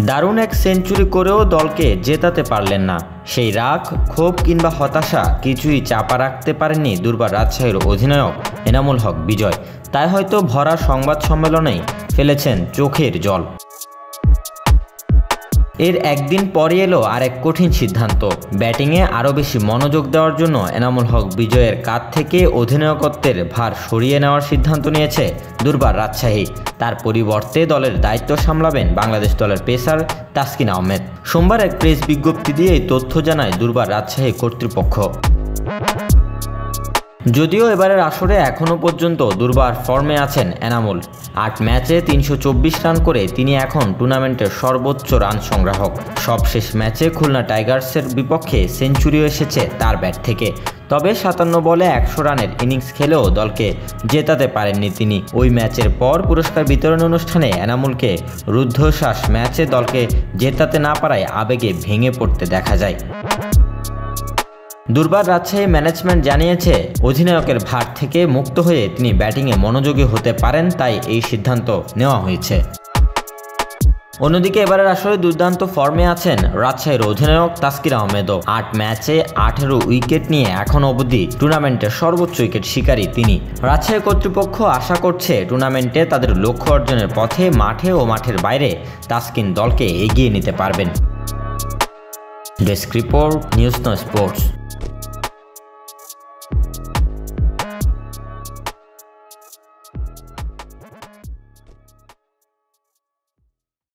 দারুণ এক সেঞ্চুরি করেও দলকে জেতাতে পারলেন না। সেই রাগ, ক্ষোভ কিংবা হতাশা কিছুই চাপা রাখতে পারেননি দুর্বার রাজশাহীর অধিনায়ক এনামুল হক বিজয়। তাই হয়তো ভরা সংবাদ সম্মেলনেই ফেলেছেন চোখের জল। এর একদিন পরে এলো আরেক কঠিন সিদ্ধান্ত। ব্যাটিংয়ে আরও বেশি মনোযোগ দেওয়ার জন্য এনামুল হক বিজয়ের কাঁধ থেকে অধিনায়কত্বের ভার সরিয়ে নেওয়ার সিদ্ধান্ত নিয়েছে দুর্বার রাজশাহী। তার পরিবর্তে দলের দায়িত্ব সামলাবেন বাংলাদেশ দলের পেসার তাসকিন আহমেদ। সোমবার এক প্রেস বিজ্ঞপ্তি দিয়ে এই তথ্য জানায় দুর্বার রাজশাহী কর্তৃপক্ষ। যদিও এবারের আসরে এখনও পর্যন্ত দুর্বার ফর্মে আছেন এনামুল। ৮ ম্যাচে ৩২৪ রান করে তিনি এখন টুর্নামেন্টের সর্বোচ্চ রান সংগ্রাহক। সবশেষ ম্যাচে খুলনা টাইগার্সের বিপক্ষে সেঞ্চুরিও এসেছে তার ব্যাট থেকে। তবে ৫৭ বলে ১০০ রানের ইনিংস খেলেও দলকে জেতাতে পারেননি তিনি। ওই ম্যাচের পর পুরস্কার বিতরণ অনুষ্ঠানে এনামুলকে রুদ্ধশ্বাস ম্যাচে দলকে জেতাতে না পারায় আবেগে ভেঙে পড়তে দেখা যায়। দুর্বার রাজশাহী ম্যানেজমেন্ট জানিয়েছে, অধিনায়কের ভার থেকে মুক্ত হয়ে তিনি ব্যাটিংয়ে মনোযোগী হতে পারেন, তাই এই সিদ্ধান্ত নেওয়া হয়েছে। অন্যদিকে এবারের আসরে দুর্দান্ত ফর্মে আছেন রাজশাহীর অধিনায়ক তাসকিন আহমেদও। ৮ ম্যাচে ১৮ উইকেট নিয়ে এখন অবধি টুর্নামেন্টের সর্বোচ্চ উইকেট শিকারী তিনি। রাজশাহী কর্তৃপক্ষ আশা করছে টুর্নামেন্টে তাদের লক্ষ্য অর্জনের পথে মাঠে ও মাঠের বাইরে তাসকিন দলকে এগিয়ে নিতে পারবেন। Desk report, news no sports.